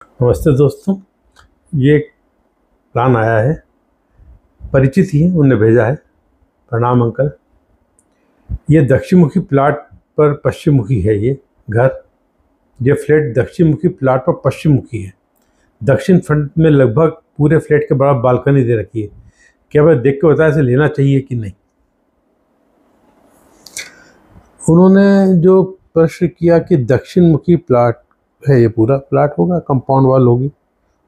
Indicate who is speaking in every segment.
Speaker 1: नमस्ते दोस्तों, ये एक प्लान आया है। परिचित ही उनने भेजा है। प्रणाम अंकल। ये दक्षिण मुखी प्लाट पर पश्चिम मुखी है ये घर। ये फ्लैट दक्षिण मुखी प्लाट पर पश्चिम मुखी है। दक्षिण फ्रंट में लगभग पूरे फ्लैट के बड़ा बालकनी दे रखी है। क्या मैं देख के बताया इसे लेना चाहिए कि नहीं। उन्होंने जो प्रश्न किया कि दक्षिण मुखी प्लाट है, ये पूरा प्लाट होगा, कंपाउंड वॉल होगी,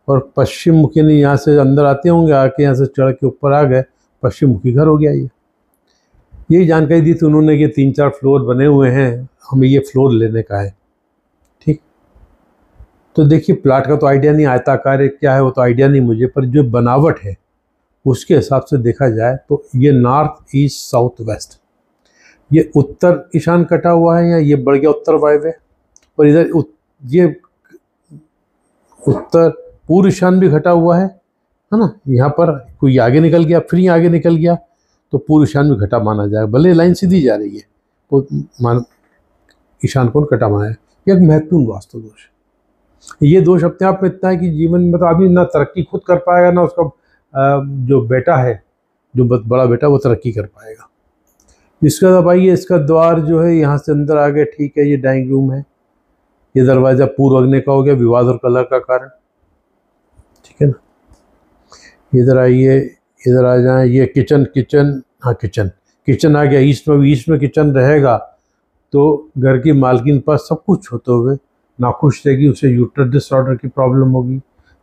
Speaker 1: और पश्चिम मुखी नहीं, यहाँ से अंदर आते होंगे, आके यहाँ से चढ़ के ऊपर आ गए, पश्चिम मुखी घर हो गया। ये यही जानकारी दी थी उन्होंने कि 3-4 फ्लोर बने हुए हैं, हमें ये फ्लोर लेने का है। ठीक, तो देखिए प्लाट का तो आइडिया नहीं, आयताकार है क्या है वो तो आइडिया नहीं मुझे, पर जो बनावट है उसके हिसाब से देखा जाए तो ये नॉर्थ ईस्ट साउथ वेस्ट, ये उत्तर ईशान कटा हुआ है, या ये बढ़ गया उत्तर वायव्य, और इधर ये उत्तर पूर्व ईशान भी घटा हुआ है ना। यहाँ पर कोई आगे निकल गया, फिर आगे निकल गया, तो पूर्व ईशान भी घटा माना जाएगा। भले लाइन सीधी जा रही है तो ईशान कोण कटा माना है। यह एक महत्वपूर्ण वास्तु दोष है। ये दोष अपने आप में इतना है कि जीवन में तो आदमी ना तरक्की खुद कर पाएगा, ना उसका जो बेटा है, जो बड़ा बेटा, वो तरक्की कर पाएगा। इसका बाद आइए, इसका द्वार जो है यहाँ से अंदर आ गए, ठीक है, ये डाइनिंग रूम है। ये दरवाज़ा पूर्व अग्नि का हो गया, विवाद और कलह का कारण, ठीक है ना। इधर आइए, इधर आ जाएं, ये किचन, हाँ किचन आ गया। ईस्ट में किचन रहेगा तो घर की मालकिन पास सब कुछ होते हुए नाखुश रहेगी, उसे यूट्रस डिसऑर्डर की प्रॉब्लम होगी,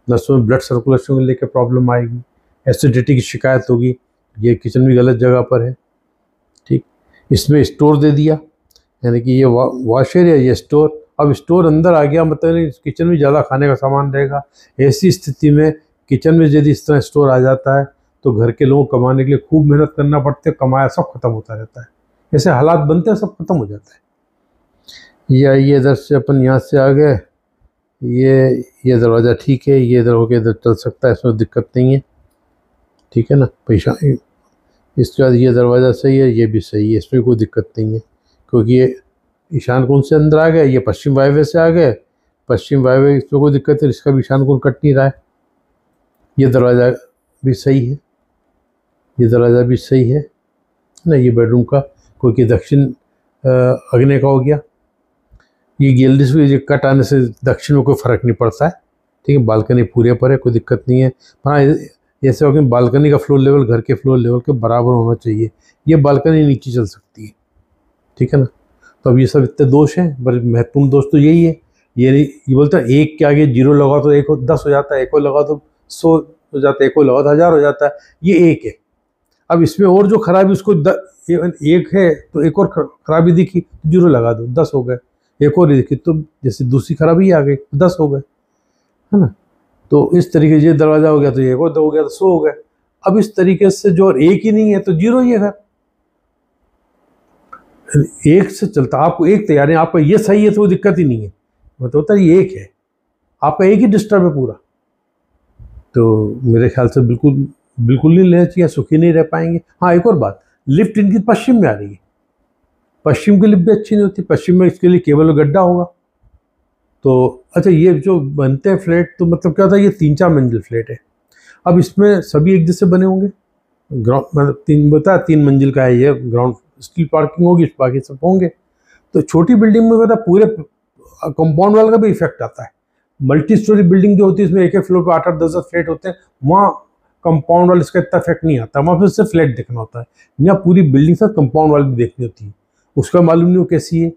Speaker 1: नसों में ब्लड सर्कुलेशन को लेकर प्रॉब्लम आएगी, एसिडिटी की शिकायत होगी। ये किचन भी गलत जगह पर है। ठीक, इसमें स्टोर दे दिया, यानी कि ये वॉश एरिया, ये स्टोर। अब स्टोर अंदर आ गया, मतलब किचन में ज़्यादा खाने का सामान रहेगा। ऐसी स्थिति में किचन में यदि इस तरह स्टोर आ जाता है तो घर के लोगों को कमाने के लिए खूब मेहनत करना पड़ती है, कमाया सब खत्म होता रहता है। ऐसे हालात बनते हैं, सब खत्म हो जाता है। ये इधर से अपन यहाँ से आ गए, ये दरवाज़ा ठीक है, ये इधर होके इधर चल सकता है, इसमें दिक्कत नहीं है, ठीक है ना। पैसा इसके बाद ये दरवाज़ा सही है, ये भी सही है, इसमें कोई दिक्कत नहीं है, क्योंकि ये ईशान कोण से अंदर आ गए, ये पश्चिम वायव्य से आ गए। पश्चिम वायव्य, इसमें कोई दिक्कत है, इसका भी ईशान कोण कट नहीं रहा है। ये दरवाज़ा भी सही है, ये दरवाज़ा भी सही है ना। ये बेडरूम का, क्योंकि दक्षिण अग्नि का हो गया। ये गैलरी से कट आने से दक्षिण में कोई फ़र्क नहीं पड़ता है, ठीक है। बालकनी पूरे पर है, कोई दिक्कत नहीं है। हाँ, ऐसे हो कि बालकनी का फ्लोर लेवल घर के फ्लोर लेवल के बराबर होना चाहिए। ये बालकनी नीचे चल सकती है, ठीक है ना। तो अब ये सब इतने दोष हैं, बड़े महत्वपूर्ण दोष तो यही है। ये बोलता है एक के आगे 0 लगा तो 1 10 हो जाता है, 1 लगा तो 100 हो जाता है, 1 लगा तो 1000 हो जाता है। ये 1 है। अब इसमें और जो खराबी, उसको 1 है तो एक और खराबी दिखी, 0 लगा दो, 10 हो गए। एक और दिखी तो जैसे दूसरी खराबी आ गई, 10 हो गए, है ना। तो इस तरीके से ये दरवाज़ा हो गया तो एक और हो गया तो 100 हो गए। अब इस तरीके से जो एक ही नहीं है तो 0 ही है घर। एक से चलता, आपको एक तैयार है, आपका ये सही है तो दिक्कत ही नहीं है, मतलब होता है ये एक है, आपका एक ही डिस्टर्ब है पूरा। तो मेरे ख्याल से बिल्कुल नहीं लेना चाहिए, सुखी नहीं रह पाएंगे। हाँ, एक और बात, लिफ्ट इनकी पश्चिम में आ रही है। पश्चिम की लिफ्ट भी अच्छी नहीं होती, पश्चिम में इसके लिए केवल गड्ढा होगा। तो अच्छा, ये जो बनते हैं फ्लैट, तो मतलब क्या होता है, ये 3-4 मंजिल फ्लैट है। अब इसमें सभी एक जैसे बने होंगे। ग्राउंड मतलब 3 मंजिल का है ये, ग्राउंड स्टील पार्किंग होगी, बाकी सब होंगे। तो छोटी बिल्डिंग में पता पूरे कंपाउंड वाल का भी इफेक्ट आता है। मल्टी स्टोरी बिल्डिंग जो होती है, इसमें एक फ्लोर पे 8-8 10 फ्लैट होते हैं, वहाँ कंपाउंड वाल इसका इतना इफेक्ट नहीं आता। वहाँ फिर सिर्फ फ्लैट देखना होता है, यहाँ पूरी बिल्डिंग से कंपाउंड वाल भी देखनी होती है। उसका मालूम नहीं वो कैसी है,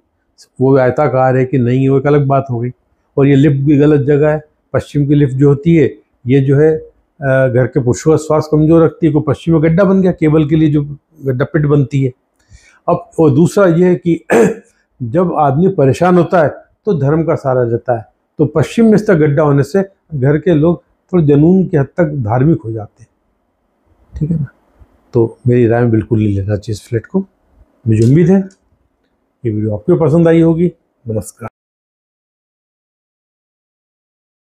Speaker 1: वो आयताकार है कि नहीं है, वो एक अलग बात हो गई। और ये लिफ्ट भी गलत जगह है। पश्चिम की लिफ्ट जो होती है, ये जो है घर के पुरुषों का स्वास्थ्य कमजोर रखती है। कोई पश्चिम में गड्ढा बन गया, केबल के लिए जो गड्ढा पिट बनती है। अब और दूसरा ये है कि जब आदमी परेशान होता है तो धर्म का सहारा रहता है, तो पश्चिम में इसका गड्ढा होने से घर के लोग थोड़े जुनून की हद तक धार्मिक हो जाते हैं, ठीक है ना। तो मेरी राय में बिल्कुल नहीं लेना चाहिए इस फ्लैट को। मुझे उम्मीद है ये वीडियो आपको पसंद आई होगी। नमस्कार।